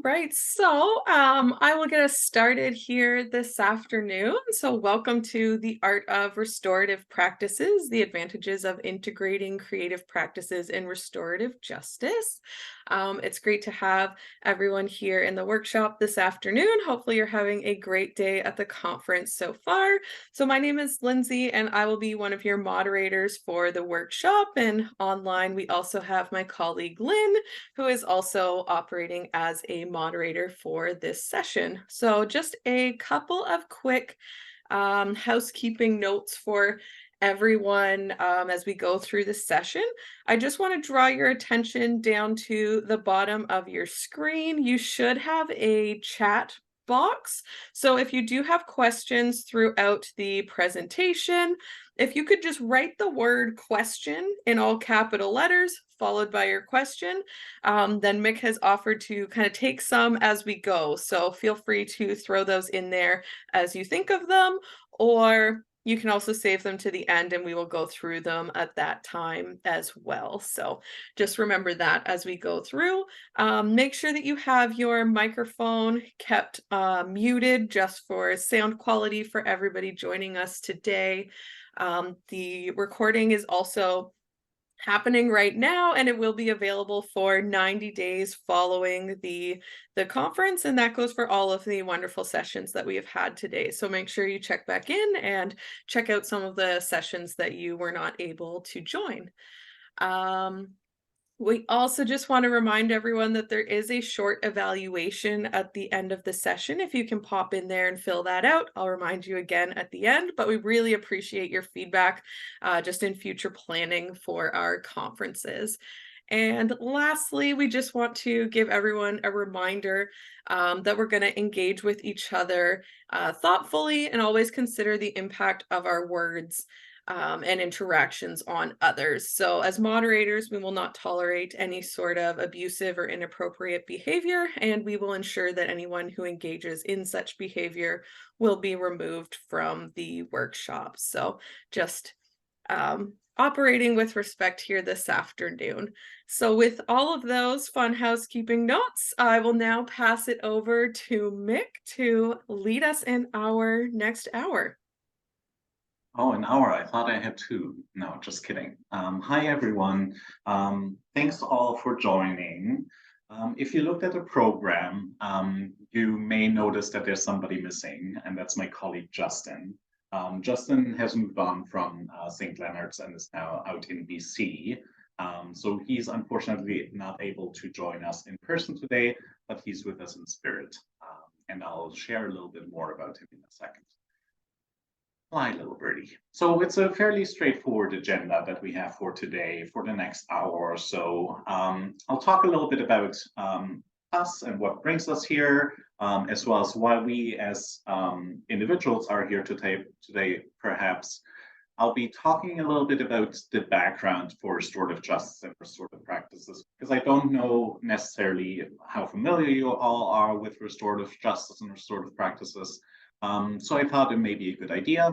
Right. I will get us started here this afternoon. So, welcome to the Art of Restorative Practices, the advantages of integrating creative practices in restorative justice. It's great to have everyone here in the workshop this afternoon. Hopefully, you're having a great day at the conference so far. So, my name is Lindsay, and I will be one of your moderators for the workshop. And online, we also have my colleague Lynn, who is also operating as a moderator for this session. So just a couple of quick housekeeping notes for everyone as we go through the session. I just want to draw your attention down to the bottom of your screen. You should have a chat box. So if you do have questions throughout the presentation, if you could just write the word question in all capital letters, followed by your question, then Mick has offered to kind of take some as we go. So feel free to throw those in there as you think of them, or you can also save them to the end and we will go through them at that time as well. So just remember that as we go through. Make sure that you have your microphone kept muted just for sound quality for everybody joining us today. The recording is also happening right now, and it will be available for 90 days following the conference, and that goes for all of the wonderful sessions that we have had today. So make sure you check back in and check out some of the sessions that you were not able to join. We also just want to remind everyone that there is a short evaluation at the end of the session. If you can pop in there and fill that out, I'll remind you again at the end, but we really appreciate your feedback just in future planning for our conferences. And lastly, we just want to give everyone a reminder that we're going to engage with each other thoughtfully and always consider the impact of our words and interactions on others. So as moderators, we will not tolerate any sort of abusive or inappropriate behavior, and we will ensure that anyone who engages in such behavior will be removed from the workshop. So just operating with respect here this afternoon. So with all of those fun housekeeping notes, I will now pass it over to Mick to lead us in our next hour. Oh, an hour. I thought I had two. No, just kidding. Hi, everyone. Thanks all for joining. If you looked at the program, you may notice that there's somebody missing, and that's my colleague, Justin. Justin has moved on from St. Leonard's and is now out in BC. So he's unfortunately not able to join us in person today, but he's with us in spirit. And I'll share a little bit more about him in a second. Fly, little birdie. So it's a fairly straightforward agenda that we have for today, for the next hour or so. I'll talk a little bit about us and what brings us here, as well as why we as individuals are here today, perhaps. I'll be talking a little bit about the background for restorative justice and restorative practices, because I don't know necessarily how familiar you all are with restorative justice and restorative practices. So I thought it may be a good idea.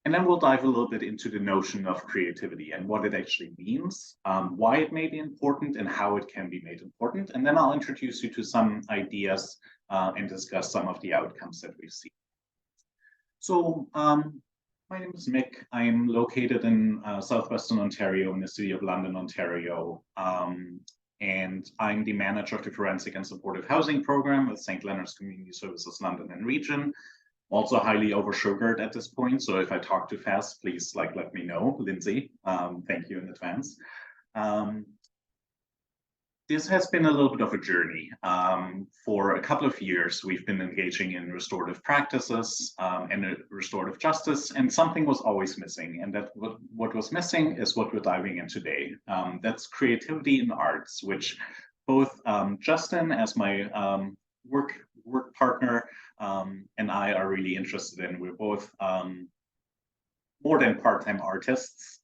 And then we'll dive a little bit into the notion of creativity and what it actually means, why it may be important and how it can be made important. And then I'll introduce you to some ideas and discuss some of the outcomes that we've seen. So my name is Mick. I'm located in southwestern Ontario in the city of London, Ontario. And I'm the manager of the Forensic and Supportive Housing Program with St. Leonard's Community Services London and Region. Also highly oversugared at this point, so if I talk too fast, please let me know, Lindsay. Thank you in advance. This has been a little bit of a journey. For a couple of years, we've been engaging in restorative practices and restorative justice, and something was always missing. And that what was missing is what we're diving in today. That's creativity in arts, which both Justin, as my work partner, and I are really interested in. We're both more than part-time artists,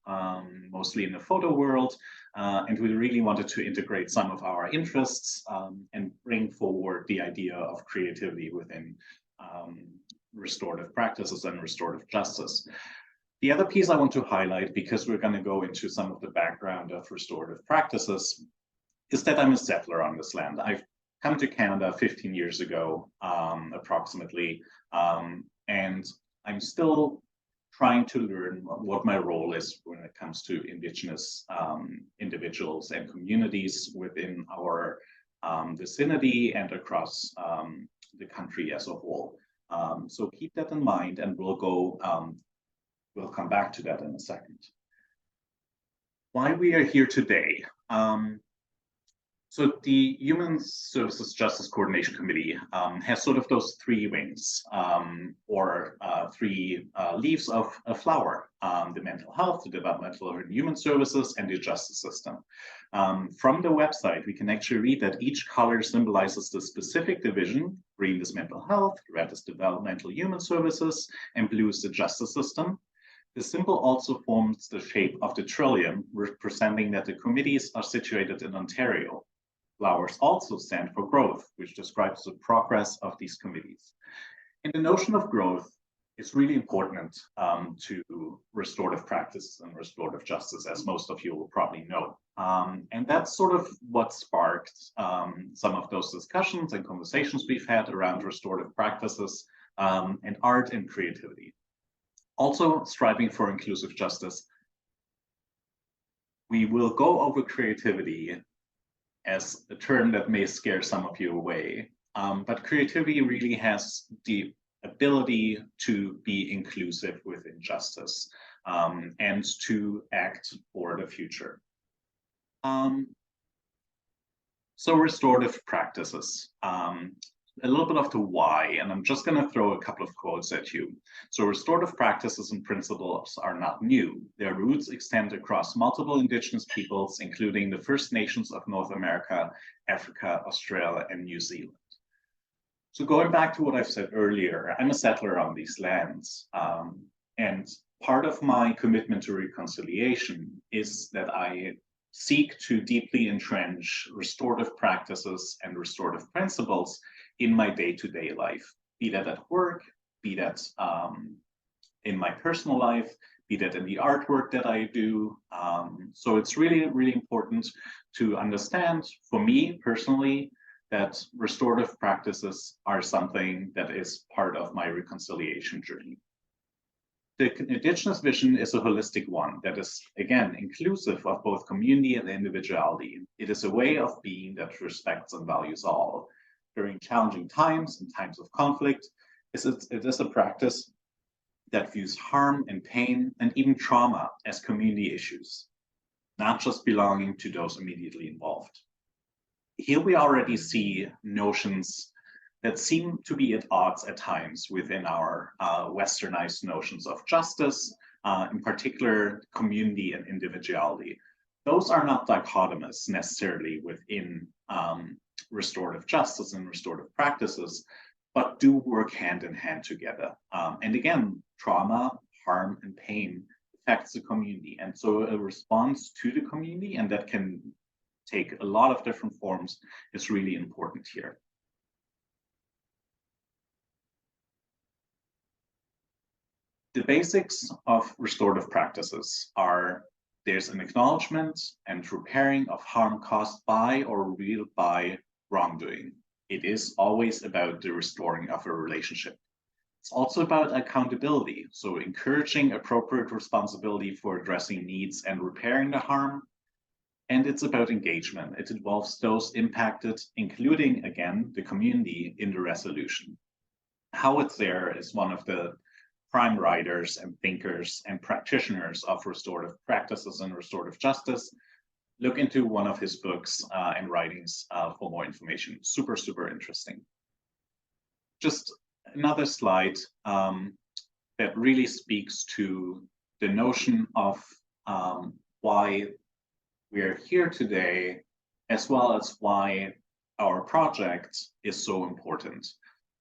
mostly in the photo world, and we really wanted to integrate some of our interests and bring forward the idea of creativity within restorative practices and restorative justice. The other piece I want to highlight, because we're going to go into some of the background of restorative practices, is that I'm a settler on this land. I've come to Canada 15 years ago, approximately, and I'm still trying to learn what my role is when it comes to Indigenous individuals and communities within our vicinity and across the country as a whole. So keep that in mind, and we'll come back to that in a second. Why we are here today. So the Human Services Justice Coordination Committee has sort of those three wings, or three leaves of a flower: the mental health, the developmental and human services, and the justice system. From the website, we can actually read that each color symbolizes the specific division. Green is mental health, red is developmental human services, and blue is the justice system. The symbol also forms the shape of the trillium, representing that the committees are situated in Ontario. Flowers also stand for growth, which describes the progress of these committees. And the notion of growth is really important to restorative practice and restorative justice, as most of you will probably know. And that's sort of what sparked some of those discussions and conversations we've had around restorative practices and art and creativity. Also, striving for inclusive justice. We will go over creativity as a term that may scare some of you away, but creativity really has the ability to be inclusive within justice and to act for the future. So restorative practices. A little bit of the why, and I'm just going to throw a couple of quotes at you. So restorative practices and principles are not new. Their roots extend across multiple Indigenous peoples, including the First Nations of North America, Africa, Australia, and New Zealand. So going back to what I've said earlier, I'm a settler on these lands. And part of my commitment to reconciliation is that I seek to deeply entrench restorative practices and restorative principles in my day-to-day life, be that at work, be that in my personal life, be that in the artwork that I do. So it's really, really important to understand, for me personally, that restorative practices are something that is part of my reconciliation journey. The Indigenous vision is a holistic one that is, again, inclusive of both community and individuality. It is a way of being that respects and values all. During challenging times and times of conflict, it is a practice that views harm and pain and even trauma as community issues, not just belonging to those immediately involved. Here we already see notions that seem to be at odds at times within our westernized notions of justice, in particular community and individuality. Those are not dichotomous necessarily within restorative justice and restorative practices, but do work hand in hand together. And again, trauma, harm, and pain affects the community. And so a response to the community, and that can take a lot of different forms, is really important here. The basics of restorative practices are: there's an acknowledgement and repairing of harm caused by or revealed by wrongdoing. It is always about the restoring of a relationship. It's also about accountability, so encouraging appropriate responsibility for addressing needs and repairing the harm. And it's about engagement. It involves those impacted, including, again, the community in the resolution. Howard Thayer is one of the prime writers and thinkers and practitioners of restorative practices and restorative justice. Look into one of his books and writings for more information. Super, super interesting. Just another slide that really speaks to the notion of why we're here today, as well as why our project is so important.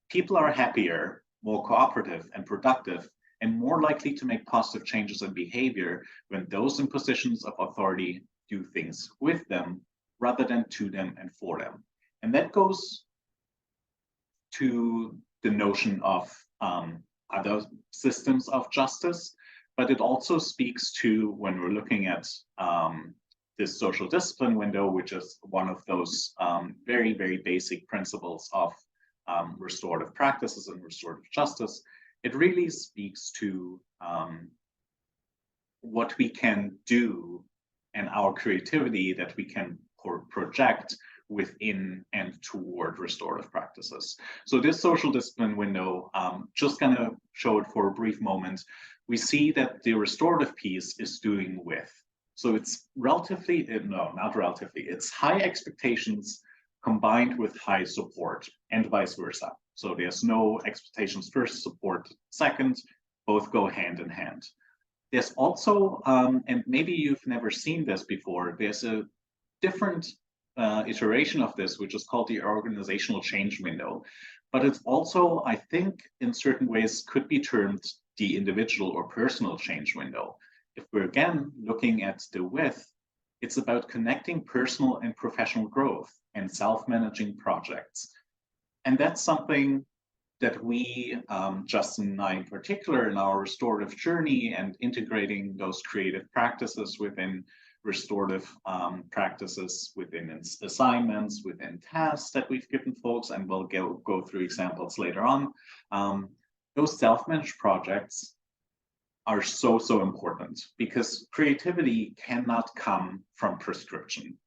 People are happier, more cooperative and productive, and more likely to make positive changes in behavior when those in positions of authority do things with them rather than to them and for them. And that goes to the notion of other systems of justice, but it also speaks to, when we're looking at this social discipline window, which is one of those very, very basic principles of restorative practices and restorative justice, it really speaks to what we can do and our creativity that we can project within and toward restorative practices. So this social discipline window, just gonna show it for a brief moment. We see that the restorative piece is doing with. So it's relatively, no, not relatively, it's high expectations combined with high support and vice versa. So there's no expectations first, support second, both go hand in hand. There's also, and maybe you've never seen this before, there's a different iteration of this, which is called the organizational change window. But it's also, I think, in certain ways could be termed the individual or personal change window. If we're again looking at the width, it's about connecting personal and professional growth and self-managing projects. And that's something that we, Justin and I in particular, in our restorative journey and integrating those creative practices within restorative practices, within assignments, within tasks that we've given folks, and we'll go through examples later on. Those self-managed projects are so important because creativity cannot come from prescription.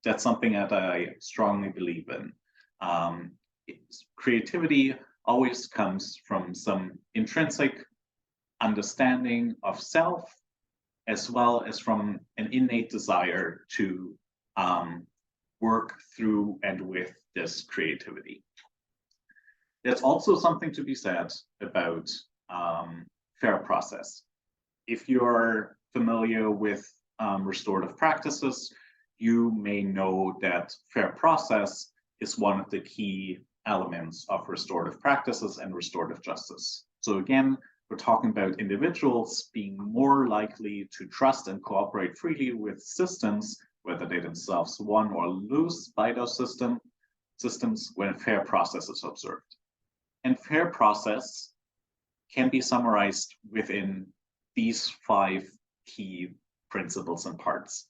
That's something that I strongly believe in. Creativity always comes from some intrinsic understanding of self, as well as from an innate desire to work through and with this creativity. There's also something to be said about fair process. If you're familiar with restorative practices, you may know that fair process is one of the key elements of restorative practices and restorative justice. So again, we're talking about individuals being more likely to trust and cooperate freely with systems, whether they themselves won or lose by those systems when fair process is observed. And fair process can be summarized within these 5 key principles and parts.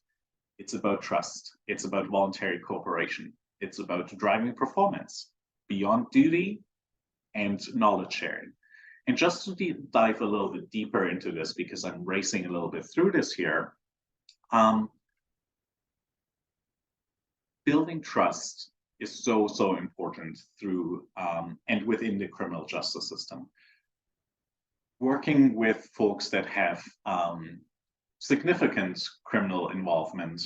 It's about trust. It's about voluntary cooperation. It's about driving performance beyond duty and knowledge sharing. And just to dive a little bit deeper into this, because I'm racing a little bit through this here, building trust is so important through and within the criminal justice system. Working with folks that have significant criminal involvement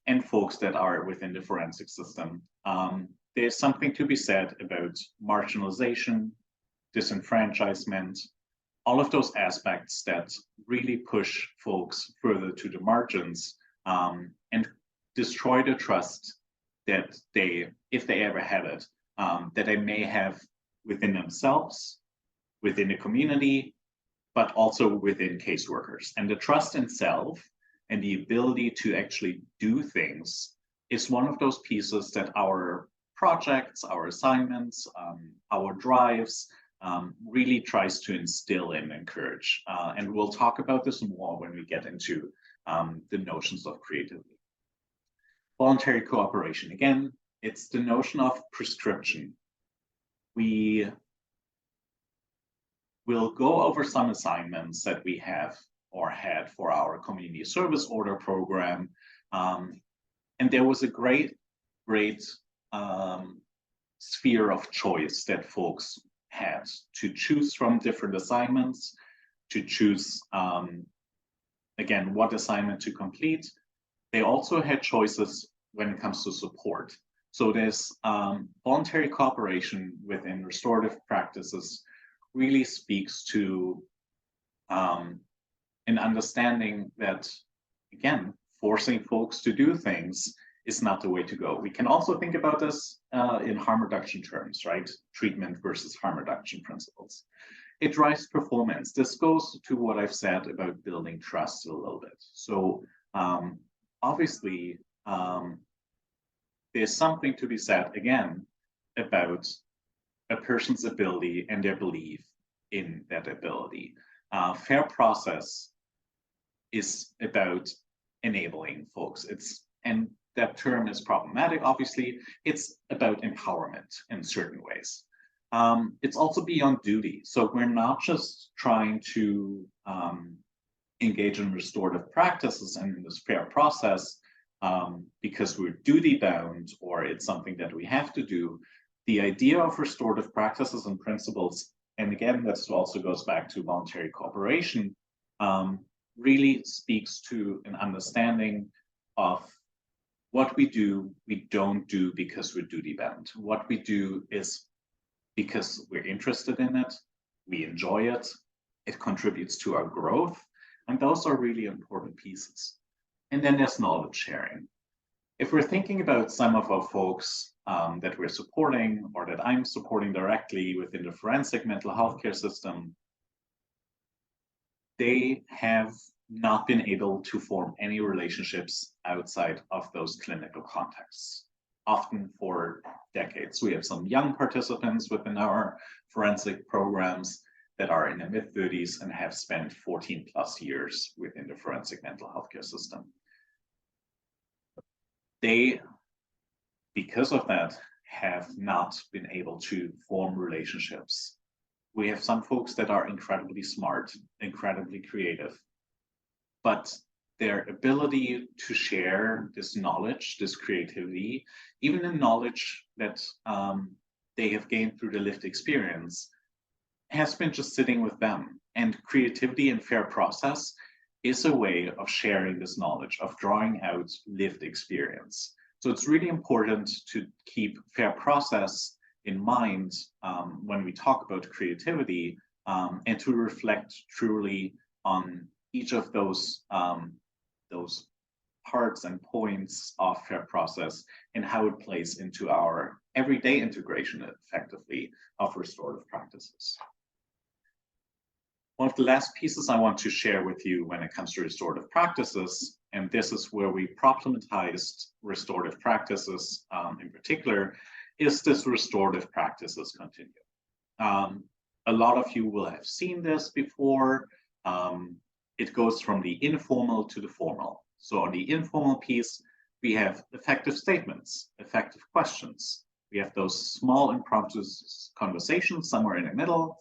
and folks that are within the forensic system, there's something to be said about marginalization, disenfranchisement, all of those aspects that really push folks further to the margins and destroy the trust that they, if they ever had it, that they may have within themselves, within the community, but also within caseworkers. And the trust in self and the ability to actually do things is one of those pieces that our projects, our assignments, our drives really tries to instill and encourage. And we'll talk about this more when we get into the notions of creativity. Voluntary cooperation. Again, it's the notion of prescription. We will go over some assignments that we have or had for our community service order program. And there was a great sphere of choice that folks had to choose from different assignments, to choose, again, what assignment to complete. They also had choices when it comes to support. So there's voluntary cooperation within restorative practices really speaks to an understanding that, again, forcing folks to do things is not the way to go. We can also think about this in harm reduction terms, right? Treatment versus harm reduction principles. It drives performance. This goes to what I've said about building trust a little bit. So obviously, there's something to be said, again, about a person's ability and their belief in that ability. Fair process is about enabling folks. And that term is problematic, obviously. It's about empowerment in certain ways. It's also beyond duty. So we're not just trying to engage in restorative practices and in this fair process because we're duty bound or it's something that we have to do. The idea of restorative practices and principles, and again, this also goes back to voluntary cooperation, really speaks to an understanding of what we don't do because we're duty bound. What we do is because we're interested in it, we enjoy it, it contributes to our growth, and those are really important pieces. And then there's knowledge sharing. If we're thinking about some of our folks that we're supporting or that I'm supporting directly within the forensic mental health care system, they have not been able to form any relationships outside of those clinical contexts, often for decades. We have some young participants within our forensic programs that are in their mid-30s and have spent 14 plus years within the forensic mental health care system. They, because of that, have not been able to form relationships. We have some folks that are incredibly smart, incredibly creative, but their ability to share this knowledge, this creativity, even the knowledge that they have gained through the lived experience, has been just sitting with them. And creativity and fair process is a way of sharing this knowledge, of drawing out lived experience. So it's really important to keep fair process in mind when we talk about creativity and to reflect truly on each of those parts and points of fair process and how it plays into our everyday integration effectively of restorative practices. One of the last pieces I want to share with you when it comes to restorative practices, and this is where we problematized restorative practices in particular, is this restorative practices continuum. A lot of you will have seen this before. It goes from the informal to the formal. So on the informal piece, we have effective statements, effective questions. We have those small impromptu conversations somewhere in the middle.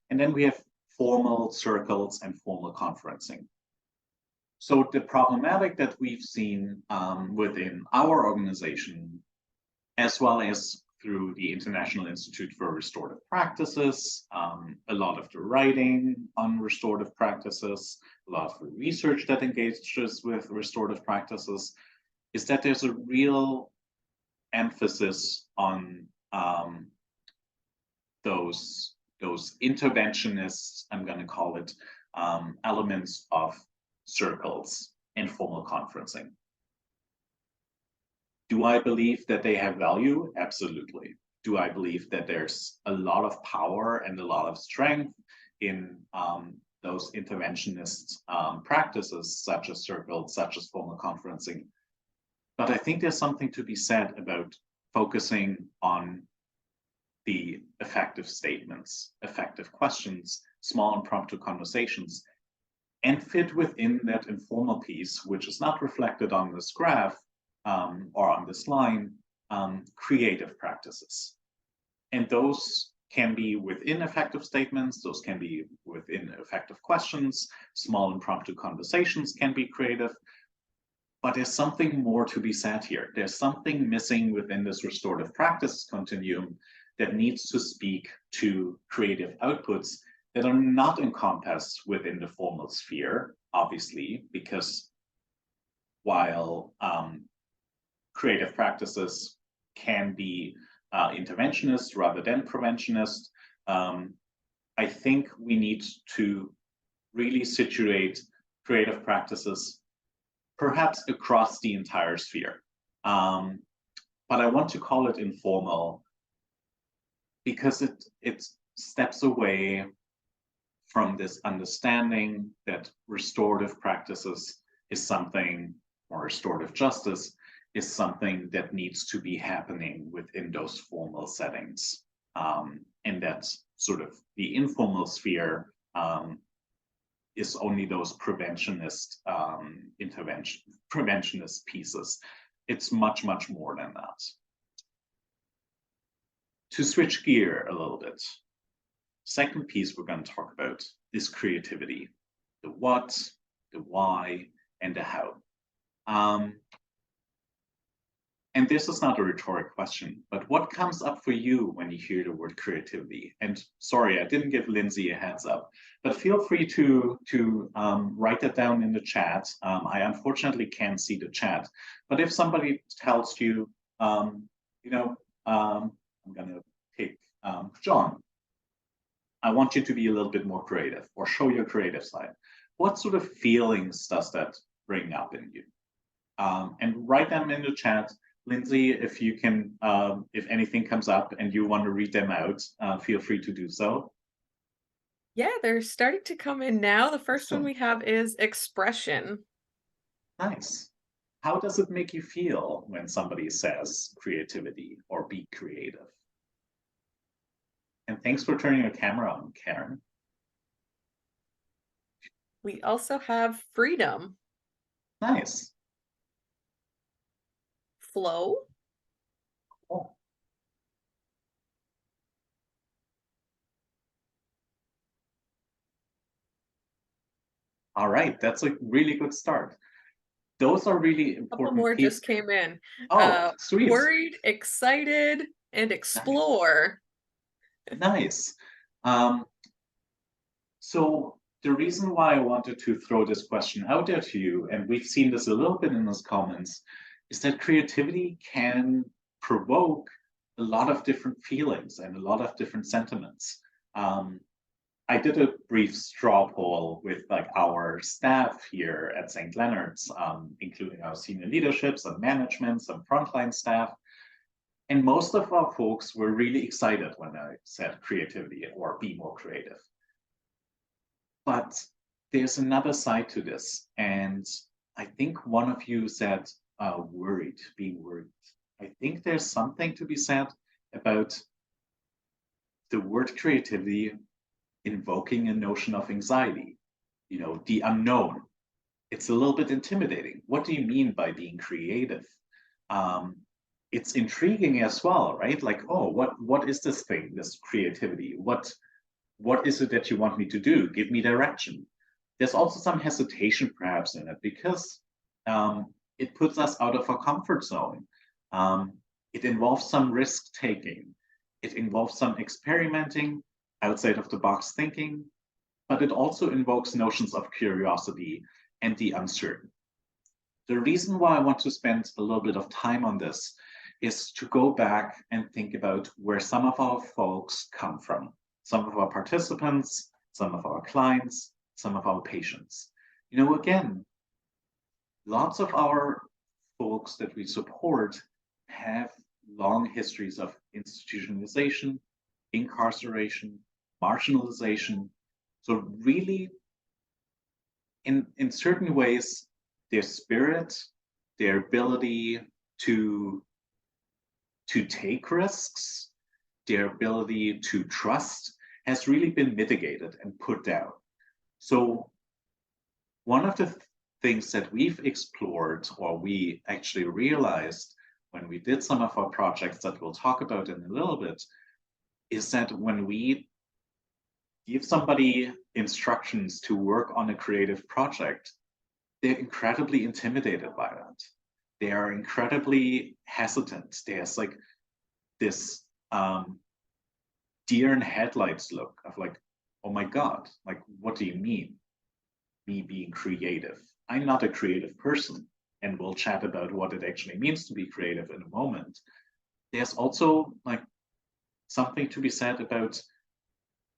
And then we have formal circles and formal conferencing. So the problematic that we've seen within our organization, as well as through the International Institute for Restorative Practices, a lot of the writing on restorative practices, a lot of the research that engages with restorative practices, is that there's a real emphasis on those interventionists, I'm going to call it, elements of circles and formal conferencing. Do I believe that they have value? Absolutely. Do I believe that there's a lot of power and a lot of strength in those interventionist practices, such as circles, such as formal conferencing? But I think there's something to be said about focusing on the effective statements, effective questions, small impromptu conversations, and fit within that informal piece, which is not reflected on this graph or on this line, creative practices. And those can be within effective statements, those can be within effective questions, small impromptu conversations can be creative, but there's something more to be said here. There's something missing within this restorative practice continuum that needs to speak to creative outputs that are not encompassed within the formal sphere, obviously, because while creative practices can be interventionist rather than preventionist, I think we need to really situate creative practices perhaps across the entire sphere. But I want to call it informal because it steps away from this understanding that restorative practices is something, or restorative justice is something that needs to be happening within those formal settings. And that sort of the informal sphere is only those preventionist preventionist pieces. It's much, much more than that. To switch gear a little bit, second piece we're going to talk about is creativity. The what, the why, and the how. And this is not a rhetoric question, but what comes up for you when you hear the word creativity? And sorry, I didn't give Lindsay a heads up, but feel free to write that down in the chat. I unfortunately can't see the chat, but if somebody tells you, I'm gonna pick John, I want you to be a little bit more creative or show your creative side. What sort of feelings does that bring up in you? And write them in the chat. Lindsay, if you can, if anything comes up and you want to read them out, feel free to do so. Yeah, they're starting to come in now. The first one So we have is expression. nice. How does it make you feel when somebody says creativity or be creative? And thanks for turning your camera on, Karen. We also have freedom, Nice. flow, Cool. All right, that's a really good start. Those are really a couple important more pieces. just came in. Oh, sweet. Worried, excited, and explore. Nice. Um, so the reason why I wanted to throw this question out there to you, and we've seen this a little bit in those comments, is that creativity can provoke a lot of different feelings and a lot of different sentiments. I did a brief straw poll with like our staff here at St. Leonard's, including our senior leadership, some management, some frontline staff. And most of our folks were really excited when I said creativity or be more creative. But there's another side to this. And I think one of you said worried, being worried. I think there's something to be said about the word creativity invoking a notion of anxiety, the unknown. It's a little bit intimidating. What do you mean by being creative? It's intriguing as well, right? Like, oh, what is this thing, this creativity? What is it that you want me to do? Give me direction. There's also some hesitation perhaps in it because it puts us out of our comfort zone. It involves some risk taking. It involves some experimenting, outside of the box thinking, but it also invokes notions of curiosity and the uncertain. The reason why I want to spend a little bit of time on this is to go back and think about where some of our folks come from, some of our participants, some of our clients, some of our patients. Again, lots of our folks that we support have long histories of institutionalization, incarceration, marginalization. So really, in certain ways, their spirit, their ability to take risks, their ability to trust has really been mitigated and put down. So one of the things that we've explored, or we actually realized when we did some of our projects that we'll talk about in a little bit, is that when we give somebody instructions to work on a creative project, they're incredibly intimidated by that. They are incredibly hesitant. There's like this deer in headlights look of like, oh my God, like, what do you mean? Me being creative. I'm not a creative person. And we'll chat about what it actually means to be creative in a moment. There's also like something to be said about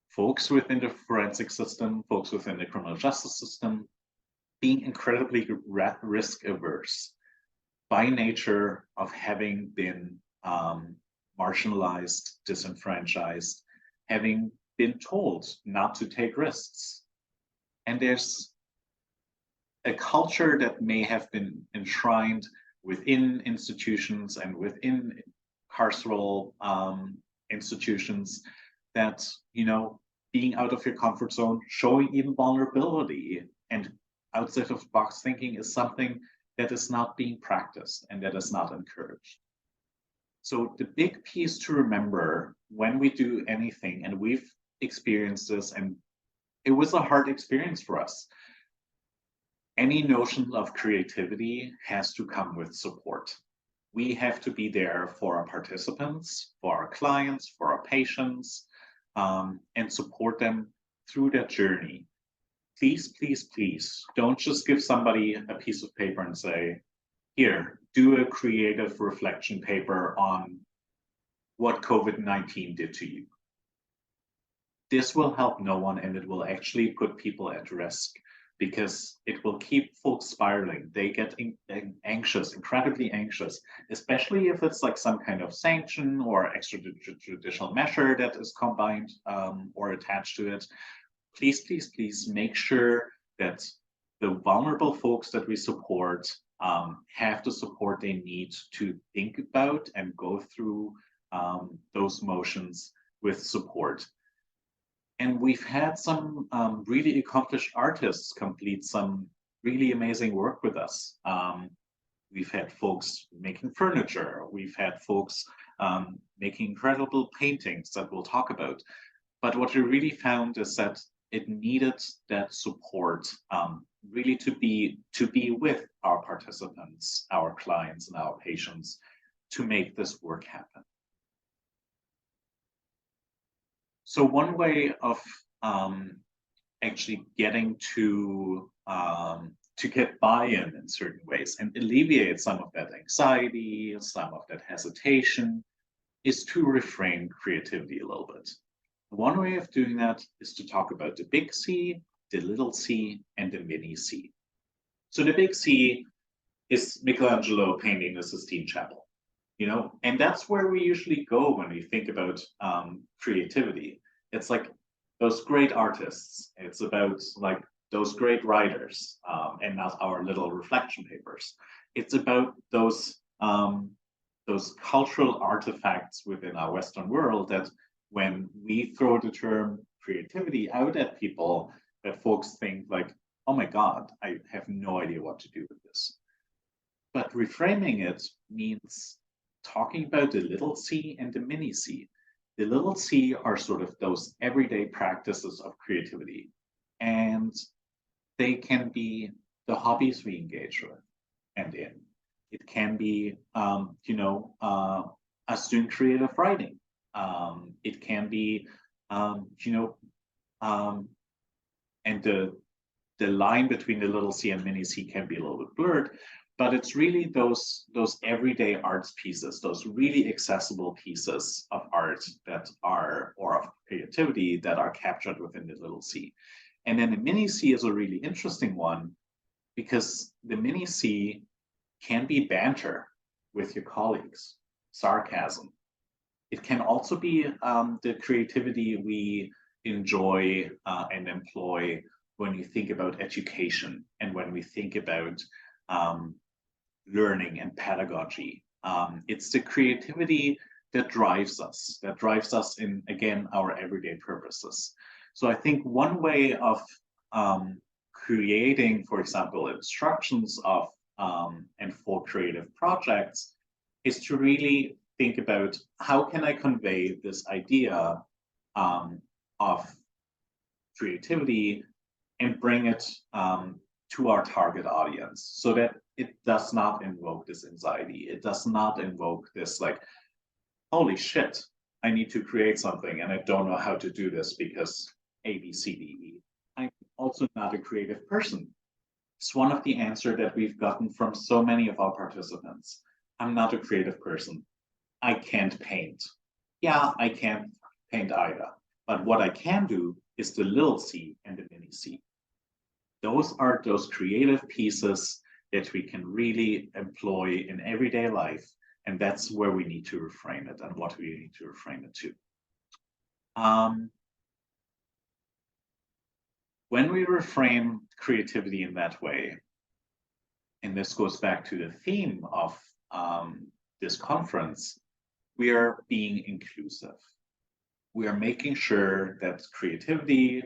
folks within the forensic system, folks within the criminal justice system, being incredibly risk averse by nature of having been marginalized, disenfranchised, having been told not to take risks. And there's a culture that may have been enshrined within institutions and within carceral institutions that, being out of your comfort zone, showing even vulnerability and outside of box thinking is something that is not being practiced and that is not encouraged. So the big piece to remember when we do anything, and we've experienced this, and it was a hard experience for us. Any notion of creativity has to come with support. We have to be there for our participants, for our clients, for our patients, and support them through that journey. Please, please, please don't just give somebody a piece of paper and say, here, do a creative reflection paper on what COVID-19 did to you. This will help no one, and it will actually put people at risk because it will keep folks spiraling. They get anxious, incredibly anxious, especially if it's like some kind of sanction or extrajudicial measure that is combined or attached to it. Please, please, please make sure that the vulnerable folks that we support have the support they need to think about and go through those motions with support. And we've had some really accomplished artists complete some really amazing work with us. We've had folks making furniture. We've had folks making incredible paintings that we'll talk about. But what we really found is that it needed that support really to be with our participants, our clients, and our patients to make this work happen. So one way of actually getting to get buy-in in certain ways and alleviate some of that anxiety, some of that hesitation, is to reframe creativity a little bit. One way of doing that is to talk about the big C, the little c, and the mini c. So the big C is Michelangelo painting the Sistine Chapel, and that's where we usually go when we think about creativity. It's like those great artists. It's about like those great writers, and not our little reflection papers. It's about those cultural artifacts within our Western world that when we throw the term creativity out at people, that folks think like, oh my God, I have no idea what to do with this. But reframing it means talking about the little c and the mini c. The little c are sort of those everyday practices of creativity. And they can be the hobbies we engage with and in. It can be, us doing creative writing. It can be, and the line between the little c and mini c can be a little bit blurred, but it's really those everyday arts pieces, those really accessible pieces of art that are, or of creativity that are captured within the little c. And then the mini c is a really interesting one because the mini c can be banter with your colleagues, sarcasm. It can also be the creativity we enjoy and employ when you think about education and when we think about learning and pedagogy. It's the creativity that drives us in, again, our everyday purposes. So I think one way of creating, for example, instructions of and for creative projects is to really think about how can I convey this idea of creativity and bring it to our target audience so that it does not invoke this anxiety. It does not invoke this like, holy shit, I need to create something and I don't know how to do this because A, B, C, D, E. I'm also not a creative person. It's one of the answers that we've gotten from so many of our participants. I'm not a creative person. I can't paint. Yeah, I can't paint either. But what I can do is the little c and the mini c. Those are those creative pieces that we can really employ in everyday life. And that's where we need to reframe it and what we need to reframe it to. When we reframe creativity in that way, and this goes back to the theme of this conference, we are being inclusive. we are making sure that creativity,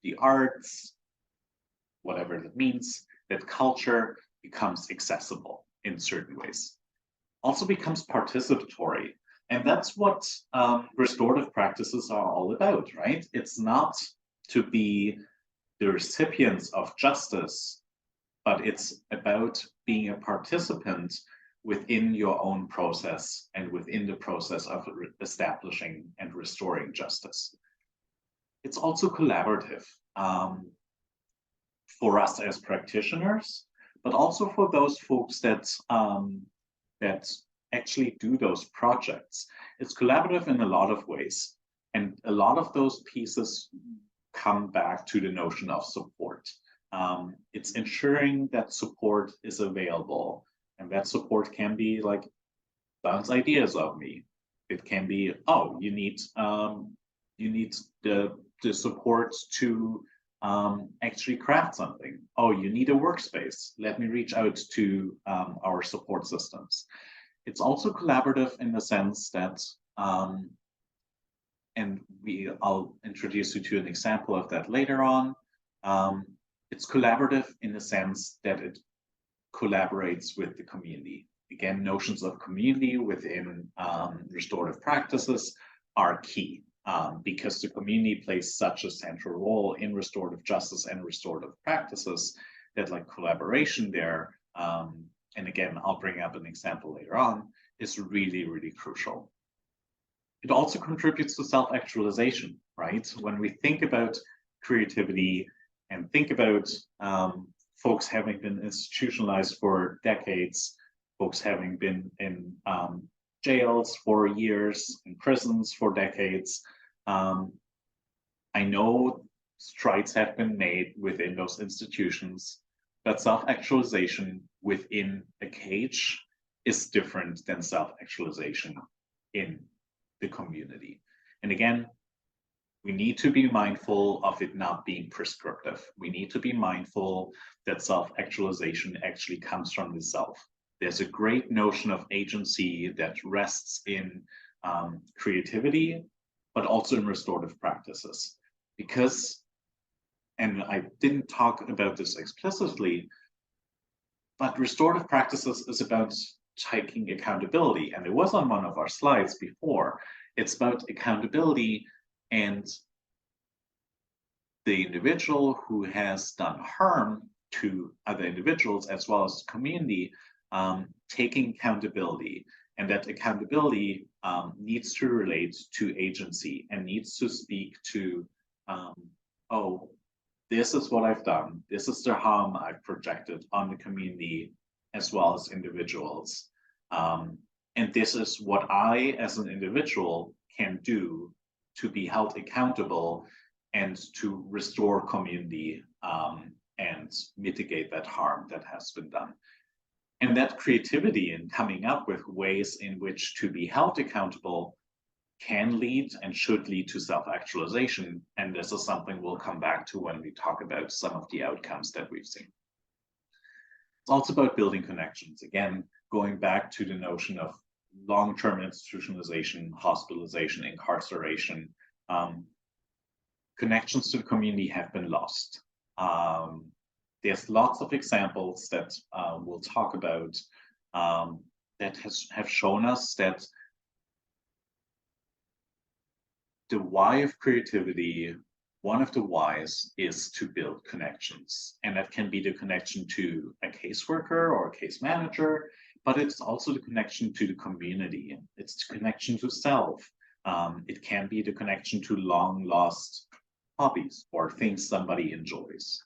the arts, whatever that means, that culture becomes accessible in certain ways, also becomes participatory. And that's what restorative practices are all about, right? It's not to be the recipients of justice, but it's about being a participant within your own process and within the process of establishing and restoring justice. It's also collaborative for us as practitioners, but also for those folks that actually do those projects. It's collaborative in a lot of ways, and a lot of those pieces come back to the notion of support. It's ensuring that support is available, and that support can be like bounce ideas of me. It can be, oh, you need the support to actually craft something. Oh, you need a workspace. Let me reach out to our support systems. It's also collaborative in the sense that, and I'll introduce you to an example of that later on. It's collaborative in the sense that it collaborates with the community. Again, notions of community within restorative practices are key because the community plays such a central role in restorative justice and restorative practices that like collaboration there, and again, I'll bring up an example later on, is really, really crucial. It also contributes to self-actualization, right? When we think about creativity and think about folks having been institutionalized for decades, folks having been in jails for years, in prisons for decades. I know strides have been made within those institutions, but self-actualization within a cage is different than self-actualization in the community. And again, we need to be mindful of it not being prescriptive. We need to be mindful that self-actualization actually comes from the self. There's a great notion of agency that rests in creativity, but also in restorative practices. Because, and I didn't talk about this explicitly, but restorative practices is about taking accountability. And it was on one of our slides before. It's about accountability and the individual who has done harm to other individuals as well as the community taking accountability. And that accountability needs to relate to agency and needs to speak to, oh, this is what I've done. This is the harm I've projected on the community as well as individuals. And this is what I, as an individual, can do to be held accountable and to restore community and mitigate that harm that has been done. And that creativity in coming up with ways in which to be held accountable can lead and should lead to self-actualization. And this is something we'll come back to when we talk about some of the outcomes that we've seen. It's also about building connections. Again, going back to the notion of long-term institutionalization, hospitalization, incarceration. Connections to the community have been lost. There's lots of examples that we'll talk about that have shown us that the why of creativity, one of the whys is to build connections. And that can be the connection to a caseworker or a case manager, but it's also the connection to the community. It's the connection to self. It can be the connection to long lost hobbies or things somebody enjoys.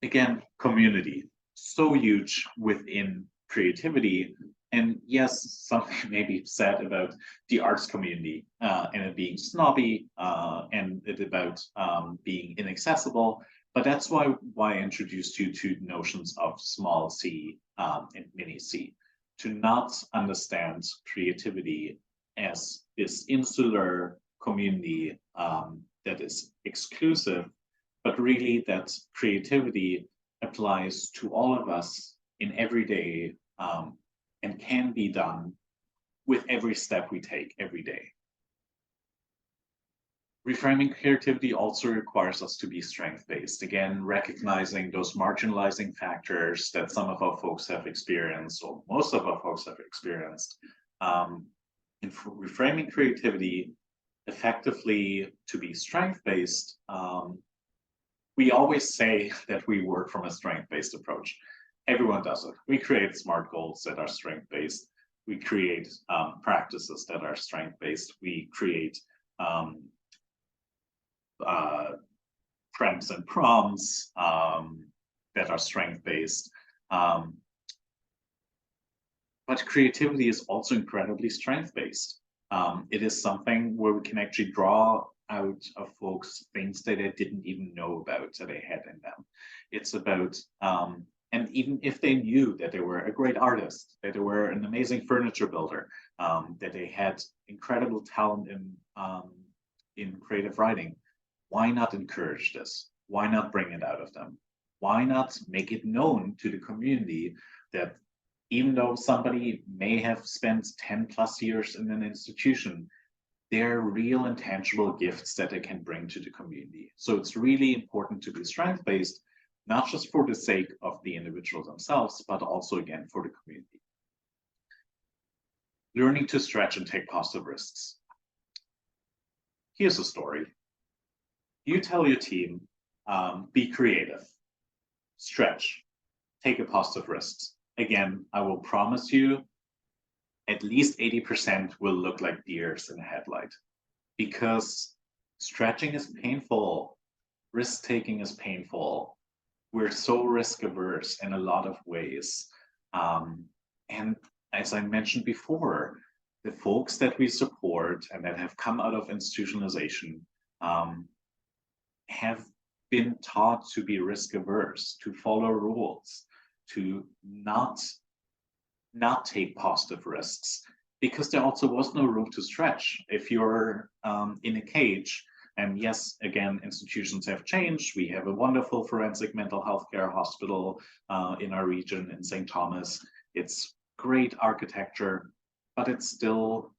Again, community, so huge within creativity. And yes, something may be said about the arts community and it being snobby and it about being inaccessible. But that's why I introduced you to notions of small c and mini c, to not understand creativity as this insular community that is exclusive, but really that creativity applies to all of us in everyday and can be done with every step we take every day. Reframing creativity also requires us to be strength-based, again, recognizing those marginalizing factors that some of our folks have experienced, or most of our folks have experienced. In reframing creativity effectively to be strength-based, we always say that we work from a strength-based approach. Everyone does it. We create SMART goals that are strength-based. We create practices that are strength-based. We create prems and prompts that are strength-based. But creativity is also incredibly strength-based. It is something where we can actually draw out of folks things that they didn't even know about that they had in them. It's about, and even if they knew that they were a great artist, that they were an amazing furniture builder, that they had incredible talent in creative writing, why not encourage this? Why not bring it out of them? Why not make it known to the community that even though somebody may have spent 10 plus years in an institution, they're real and tangible gifts that they can bring to the community. So it's really important to be strength-based, not just for the sake of the individual themselves, but also, again, for the community. Learning to stretch and take positive risks. Here's a story. You tell your team, be creative, stretch, take a positive risks. Again, I will promise you, at least 80% will look like deers in a headlight, because stretching is painful, risk-taking is painful. We're so risk-averse in a lot of ways. And as I mentioned before, the folks that we support and that have come out of institutionalization have been taught to be risk-averse, to follow rules, to not take positive risks, because there also was no room to stretch. If you're in a cage, and yes, again, institutions have changed. We have a wonderful forensic mental health care hospital in our region in St. Thomas. It's great architecture, but it's still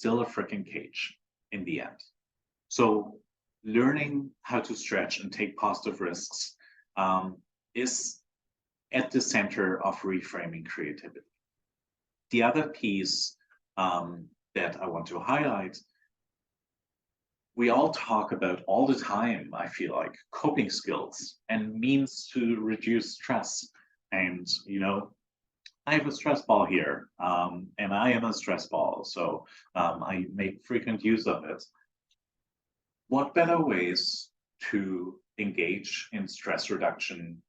a freaking cage in the end. So learning how to stretch and take positive risks is at the center of reframing creativity. The other piece that I want to highlight, we all talk about all the time, I feel like, coping skills and means to reduce stress. And, you know, I have a stress ball here, and I am a stress ball, so I make frequent use of it. What better ways to engage in stress reduction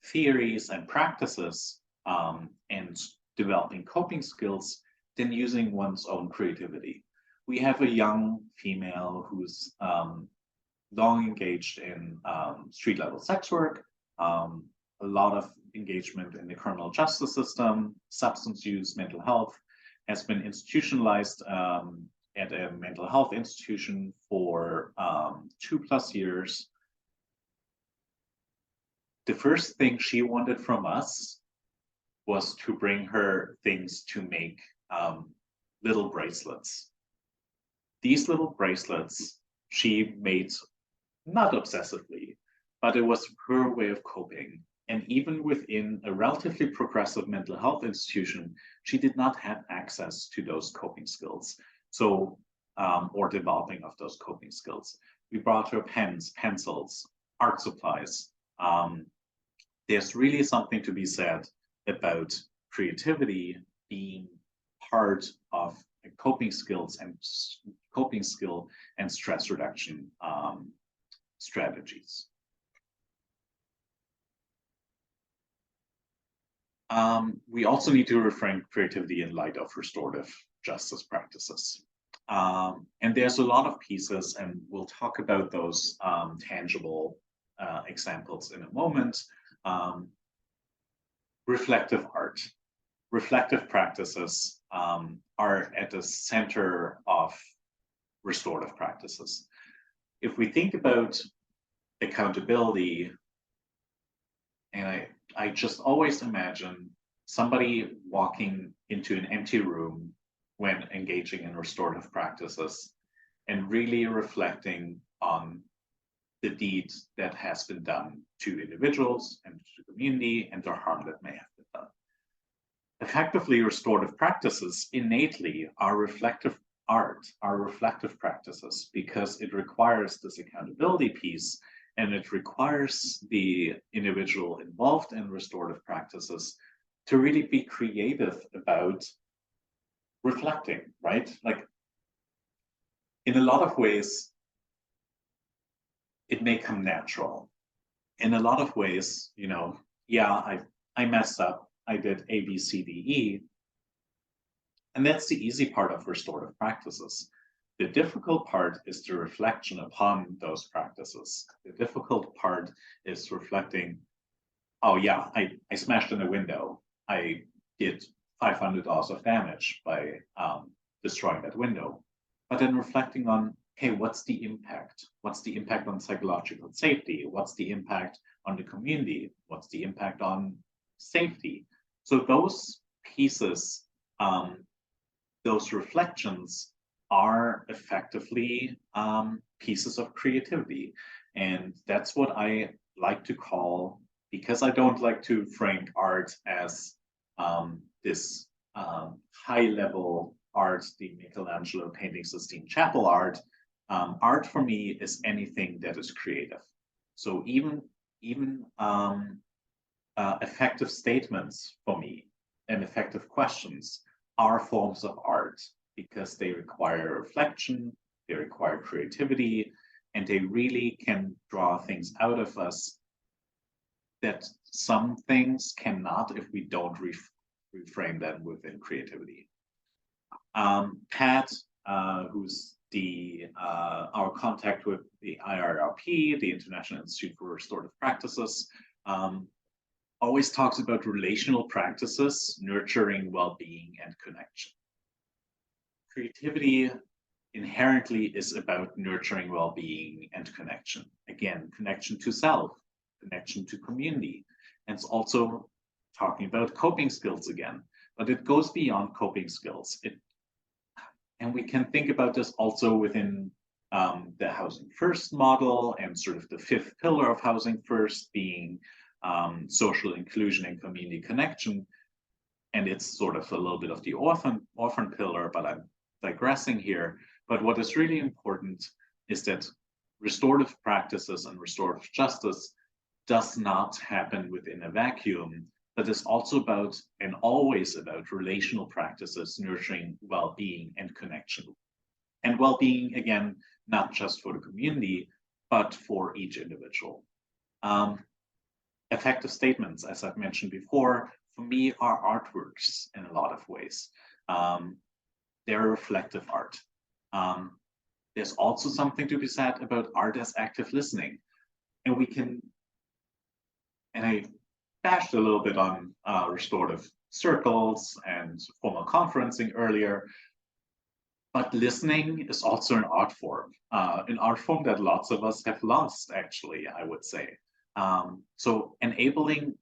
theories and practices and developing coping skills than using one's own creativity? We have a young female who's long engaged in street-level sex work, a lot of engagement in the criminal justice system, substance use, mental health, has been institutionalized at a mental health institution for 2+ years. The first thing she wanted from us was to bring her things to make little bracelets. These little bracelets she made not obsessively, but it was her way of coping. And even within a relatively progressive mental health institution, she did not have access to those coping skills. So, or developing of those coping skills. We brought her pens, pencils, art supplies. There's really something to be said about creativity being part of coping skills and stress reduction strategies. We also need to reframe creativity in light of restorative justice practices. And there's a lot of pieces, and we'll talk about those tangible examples in a moment. Reflective art, reflective practices are at the center of restorative practices. If we think about accountability, and I just always imagine somebody walking into an empty room when engaging in restorative practices and really reflecting on the deed that has been done to individuals and to the community and the harm that may have been done. Effectively, restorative practices innately are reflective art, are reflective practices, because it requires this accountability piece, and it requires the individual involved in restorative practices to really be creative about reflecting, right? Like, in a lot of ways, it may come natural. In a lot of ways, yeah, I messed up. I did A, B, C, D, E. And that's the easy part of restorative practices. The difficult part is the reflection upon those practices. The difficult part is reflecting, oh yeah, I smashed in a window. I did $500 of damage by destroying that window. But then reflecting on, hey, what's the impact? What's the impact on psychological safety? What's the impact on the community? What's the impact on safety? So those pieces, those reflections are effectively pieces of creativity. And that's what I like to call, because I don't like to frame art as this high level art, the Michelangelo painting Sistine Chapel art. Art for me is anything that is creative. So even effective statements for me and effective questions are forms of art, because they require reflection, they require creativity, and they really can draw things out of us that some things cannot if we don't reframe them within creativity. Pat, who's our contact with the IRRP, the International Institute for Restorative Practices, always talks about relational practices, nurturing well-being and connection. Creativity inherently is about nurturing well-being and connection. Again, connection to self, connection to community. And it's also talking about coping skills again, but it goes beyond coping skills. And we can think about this also within the Housing First model, and sort of the fifth pillar of Housing First being social inclusion and community connection. And it's sort of a little bit of the orphan pillar, but I'm digressing here. But what is really important is that restorative practices and restorative justice does not happen within a vacuum, but is also about, and always about, relational practices nurturing well-being and connection. And well-being, again, not just for the community, but for each individual. Effective statements, as I've mentioned before, for me are artworks in a lot of ways. They're reflective art. There's also something to be said about art as active listening. And I bashed a little bit on restorative circles and formal conferencing earlier, but listening is also an art form that lots of us have lost, actually, I would say. So enabling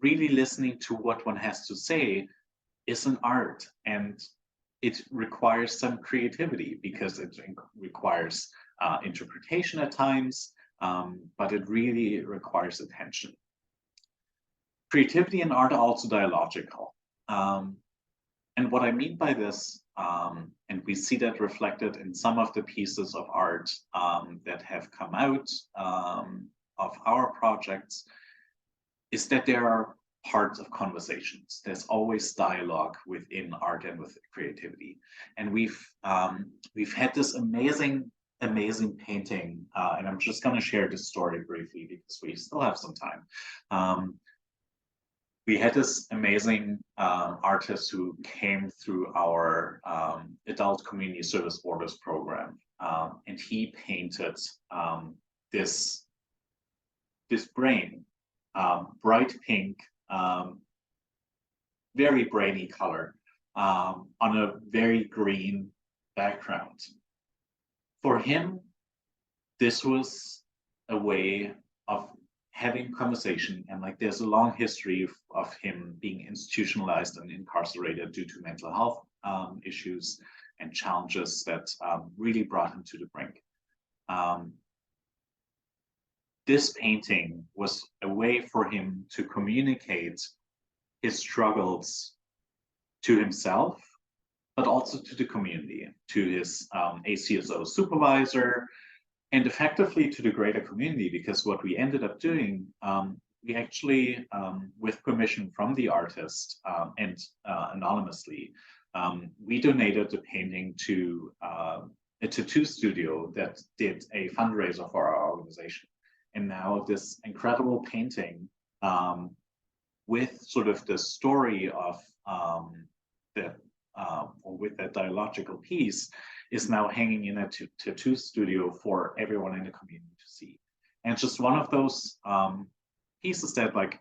really listening to what one has to say is an art, and it requires some creativity, because it requires interpretation at times, but it really requires attention. Creativity and art are also dialogical. And what I mean by this, and we see that reflected in some of the pieces of art that have come out of our projects, is that there are parts of conversations. There's always dialogue within art and with creativity. And we've had this amazing painting, and I'm just going to share this story briefly because we still have some time. We had this amazing artist who came through our adult community service orders program, and he painted this brain, bright pink, very brainy color, on a very green background. For him, this was a way of having conversation, and like there's a long history of him being institutionalized and incarcerated due to mental health issues, and challenges that really brought him to the brink. This painting was a way for him to communicate his struggles to himself, but also to the community, to his ACSO supervisor, and effectively to the greater community, because what we ended up doing, we actually, with permission from the artist and anonymously, we donated the painting to a tattoo studio that did a fundraiser for our organization. And now this incredible painting with sort of the story of or with that dialogical piece is now hanging in a tattoo studio for everyone in the community to see. And it's just one of those pieces that, like,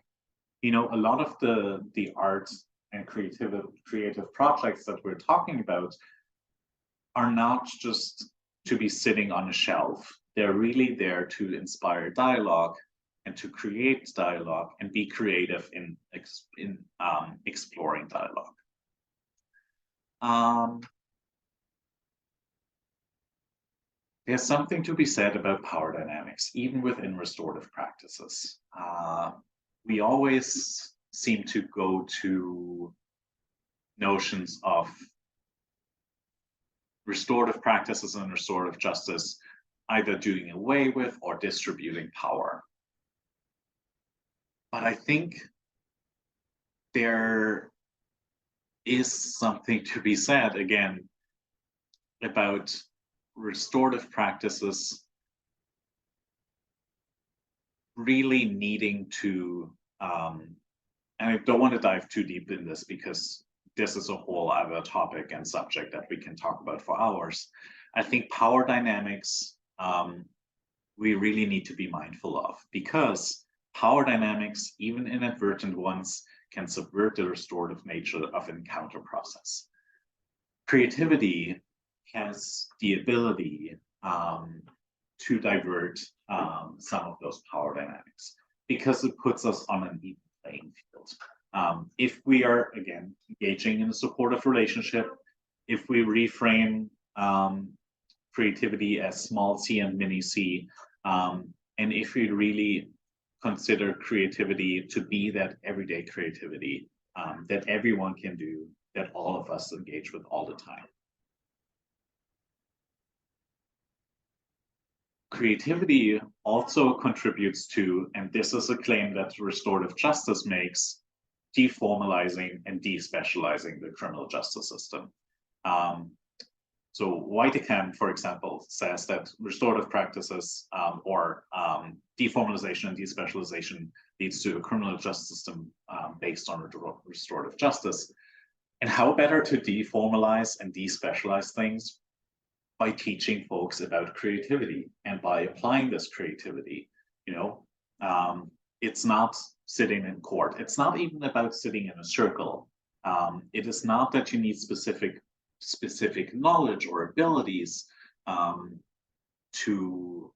you know, a lot of the art and creative projects that we're talking about are not just to be sitting on a shelf. They're really there to inspire dialogue and to create dialogue and be creative in exploring dialogue. There's something to be said about power dynamics, even within restorative practices. We always seem to go to notions of restorative practices and restorative justice, either doing away with or distributing power. But I think there is something to be said, again, about restorative practices really needing to, and I don't want to dive too deep in this because this is a whole other topic and subject that we can talk about for hours. I think power dynamics, we really need to be mindful of, because power dynamics, even inadvertent ones, can subvert the restorative nature of an encounter process. Creativity has the ability to divert some of those power dynamics, because it puts us on an even playing field. If we are, again, engaging in a supportive relationship, if we reframe creativity as small c and mini c, and if we really consider creativity to be that everyday creativity that everyone can do, that all of us engage with all the time. Creativity also contributes to, and this is a claim that restorative justice makes, deformalizing and despecializing the criminal justice system. So Whitecamp, for example, says that restorative practices or deformalization and despecialization leads to a criminal justice system based on restorative justice. And how better to deformalize and despecialize things by teaching folks about creativity and by applying this creativity. You know, it's not sitting in court. It's not even about sitting in a circle. It is not that you need specific knowledge or abilities to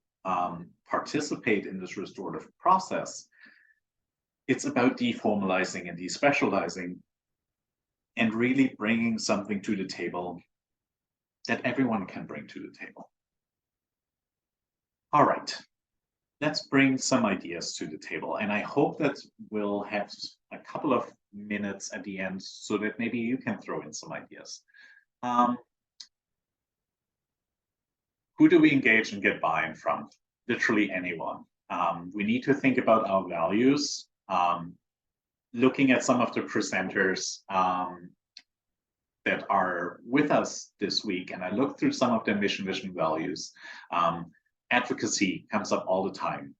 participate in this restorative process. It's about deformalizing and despecializing and really bringing something to the table that everyone can bring to the table. All right, let's bring some ideas to the table. And I hope that we'll have a couple of minutes at the end so that maybe you can throw in some ideas. Who do we engage and get buy-in from? Literally anyone. We need to think about our values. Looking at some of the presenters that are with us this week, and I looked through some of their mission, vision, values. Advocacy comes up all the time.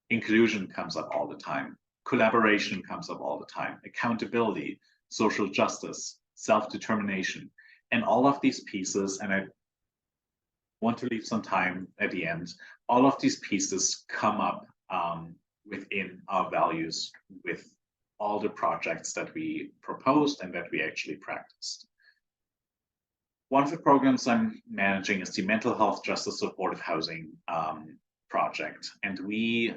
Inclusion comes up all the time. Collaboration comes up all the time. Accountability, social justice, self-determination, and all of these pieces, and I want to leave some time at the end, all of these pieces come up within our values with all the projects that we proposed and that we actually practiced. One of the programs I'm managing is the Mental Health Justice Supportive Housing project. And we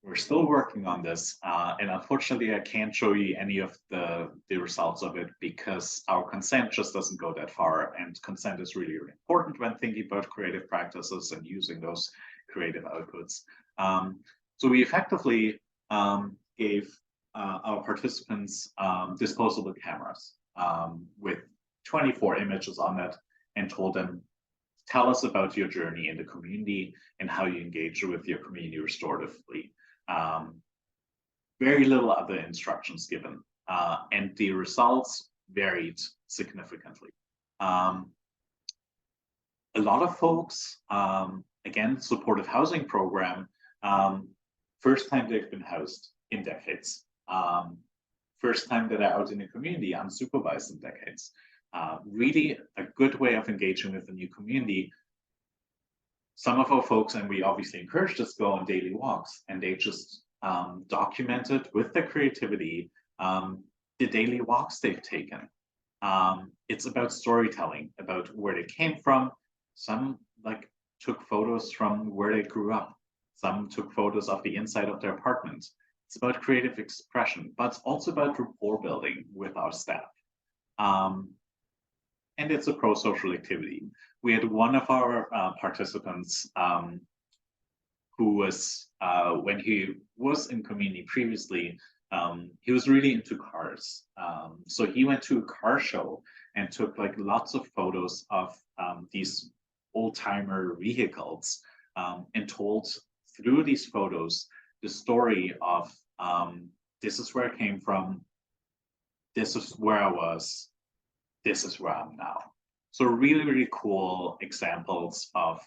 We're still working on this, and unfortunately, I can't show you any of the results of it because our consent just doesn't go that far. And consent is really, really important when thinking about creative practices and using those creative outputs. So we effectively gave our participants disposable cameras with 24 images on it and told them, tell us about your journey in the community and how you engage with your community restoratively. Um, Very little other instructions given, and the results varied significantly. Um, a lot of folks, again, supportive housing program, um, first time they've been housed in decades. First time that they're out in the community unsupervised in decades. Really a good way of engaging with the new community. Some of our folks, and we obviously encourage this, go on daily walks, and they just documented with their creativity the daily walks they've taken. It's about storytelling, about where they came from. Some like took photos from where they grew up. Some took photos of the inside of their apartment. It's about creative expression, but it's also about rapport building with our staff. Um, and it's a pro-social activity. We had one of our participants who was, when he was in community previously, he was really into cars. So he went to a car show and took like lots of photos of these old timer vehicles and told through these photos the story of this is where I came from, this is where I was, this is where I'm now. So really, really cool examples of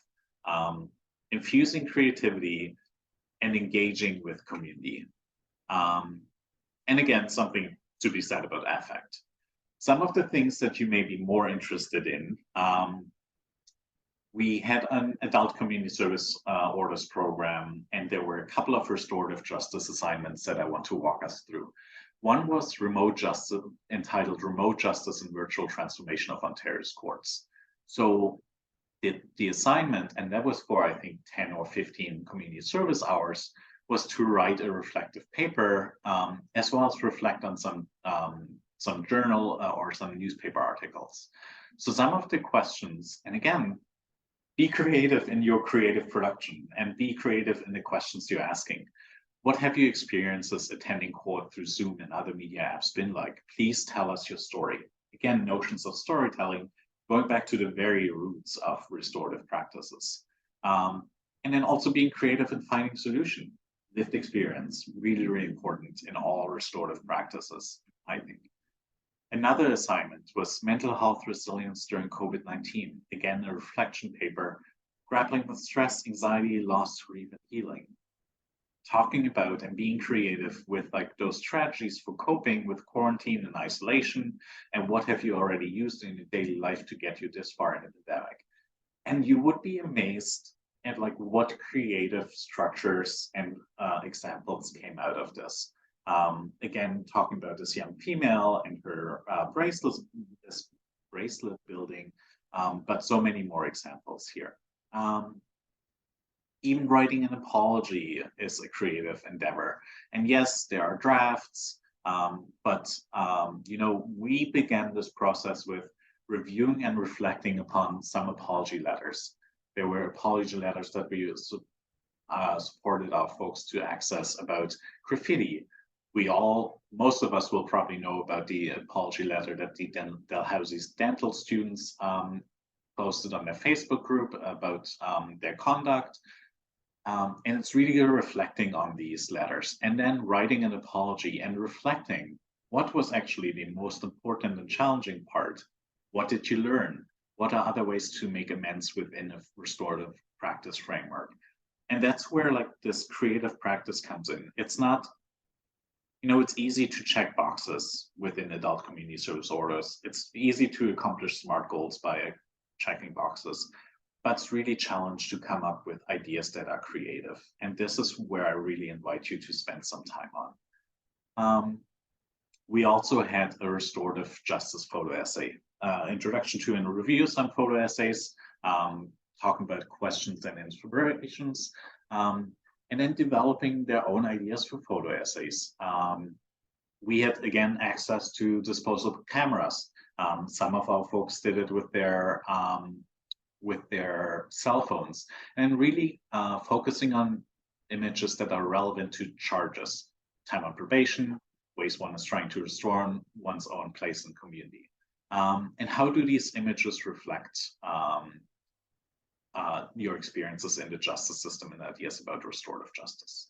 infusing creativity and engaging with community. And again, something to be said about affect. Some of the things that you may be more interested in, we had an adult community service orders program, and there were a couple of restorative justice assignments that I want to walk us through. One was remote justice, entitled Remote Justice and Virtual Transformation of Ontario's Courts. So the assignment, and that was for, I think, 10 or 15 community service hours, was to write a reflective paper, as well as reflect on some journal or some newspaper articles. So some of the questions, and again, be creative in your creative production and be creative in the questions you're asking. What have your experiences attending court through Zoom and other media apps been like? Please tell us your story. Again, notions of storytelling, going back to the very roots of restorative practices. And then also being creative in finding solution. Lived experience, really, really important in all restorative practices, I think. Another assignment was mental health resilience during COVID-19. Again, a reflection paper, grappling with stress, anxiety, loss, grief, and healing. Talking about and being creative with like those strategies for coping with quarantine and isolation, and what have you already used in your daily life to get you this far in the pandemic. And you would be amazed at like what creative structures and examples came out of this. Again, talking about this young female and her this bracelet building, but so many more examples here. Even writing an apology is a creative endeavor. And yes, there are drafts, but we began this process with reviewing and reflecting upon some apology letters. There were apology letters that we supported our folks to access about graffiti. Most of us will probably know about the apology letter that the Dalhousie's dental students posted on their Facebook group about their conduct. And it's really reflecting on these letters and then writing an apology and reflecting what was actually the most important and challenging part. What did you learn? What are other ways to make amends within a restorative practice framework? And that's where like this creative practice comes in. It's not, it's easy to check boxes within adult community service orders. It's easy to accomplish SMART goals by checking boxes, but it's really challenged to come up with ideas that are creative. And this is where I really invite you to spend some time on. We also had a restorative justice photo essay, introduction to and review some photo essays, talking about questions and inspirations. and then developing their own ideas for photo essays. We had, again, access to disposable cameras. Some of our folks did it with their cell phones, and really focusing on images that are relevant to charges, time on probation, ways one is trying to restore one's own place and community. And how do these images reflect your experiences in the justice system and ideas about restorative justice?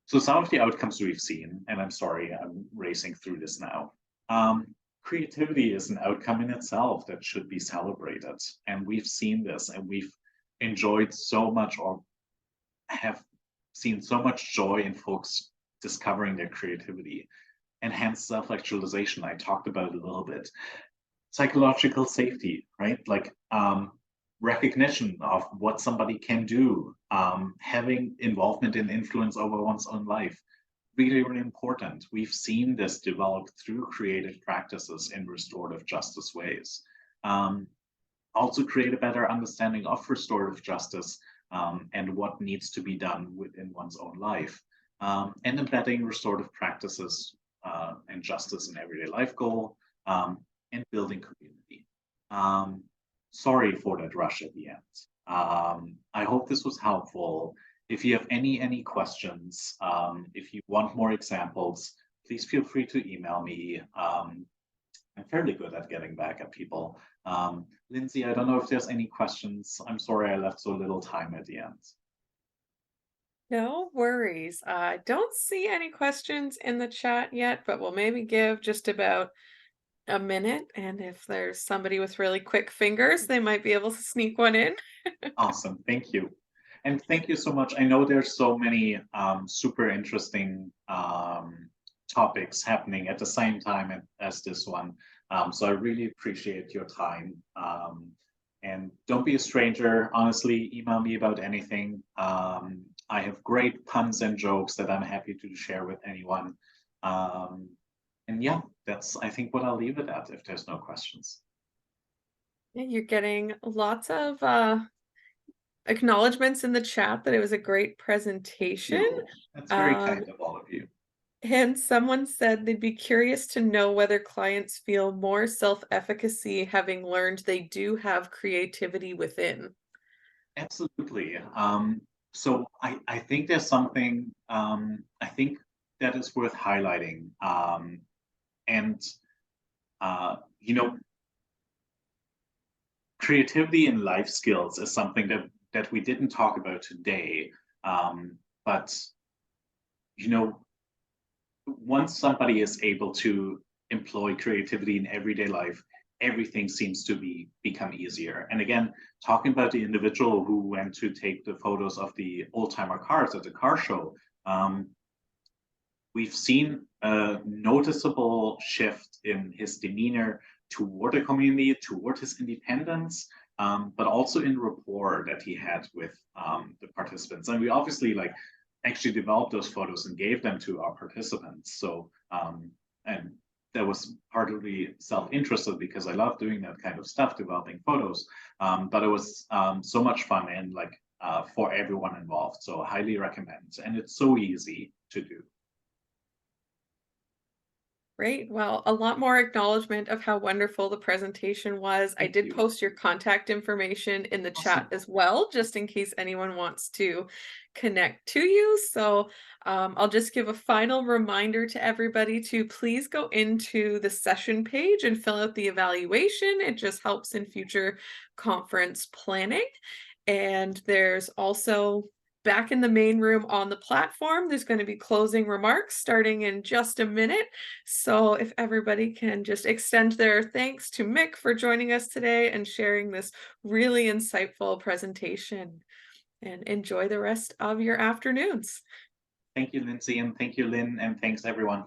So some of the outcomes we've seen, and I'm sorry, I'm racing through this now. Creativity is an outcome in itself that should be celebrated. And we've seen this, and we've enjoyed so much, or have seen so much joy in folks discovering their creativity. And hence self-actualization, I talked about it a little bit. Psychological safety, right? Like recognition of what somebody can do, having involvement and influence over one's own life. Really, really important. We've seen this develop through creative practices in restorative justice ways. Also create a better understanding of restorative justice and what needs to be done within one's own life. And embedding restorative practices and justice in everyday life goal, and building community. Sorry for that rush at the end. I hope this was helpful. If you have any questions, if you want more examples, please feel free to email me. I'm fairly good at getting back at people. Lindsay, I don't know if there's any questions. I'm sorry I left so little time at the end. No worries. I don't see any questions in the chat yet, but we'll maybe give just about a minute. And if there's somebody with really quick fingers, they might be able to sneak one in. Awesome, thank you. And thank you so much. I know there's so many super interesting topics happening at the same time as this one. So I really appreciate your time. And don't be a stranger. Honestly, email me about anything. I have great puns and jokes that I'm happy to share with anyone. And yeah, that's, I think, what I'll leave it at if there's no questions. Yeah, you're getting lots of acknowledgments in the chat that it was a great presentation. You, that's very Um, kind of all of you. and someone said they'd be curious to know whether clients feel more self-efficacy having learned they do have creativity within. Absolutely. So I think there's something I think that is worth highlighting. And you know, creativity and life skills is something that we didn't talk about today. But you know, once somebody is able to employ creativity in everyday life, everything seems to become easier. And again, talking about the individual who went to take the photos of the old-timer cars at the car show, we've seen a noticeable shift in his demeanor toward the community, toward his independence, but also in rapport that he had with the participants. And we obviously actually developed those photos and gave them to our participants. So, and that was partly self-interested because I love doing that kind of stuff, developing photos. But it was so much fun and for everyone involved. So I highly recommend, and it's so easy to do. Great. Well, a lot more acknowledgement of how wonderful the presentation was. I Thank did you. post your contact information in the chat Awesome. as well, just in case anyone wants to connect to you. So I'll just give a final reminder to everybody to please go into the session page and fill out the evaluation. It just helps in future conference planning. And there's also back in the main room on the platform, there's going to be closing remarks starting in just a minute. So if everybody can just extend their thanks to Mick for joining us today and sharing this really insightful presentation, and enjoy the rest of your afternoons. Thank you, Lindsay, and thank you, Lynn, and thanks everyone.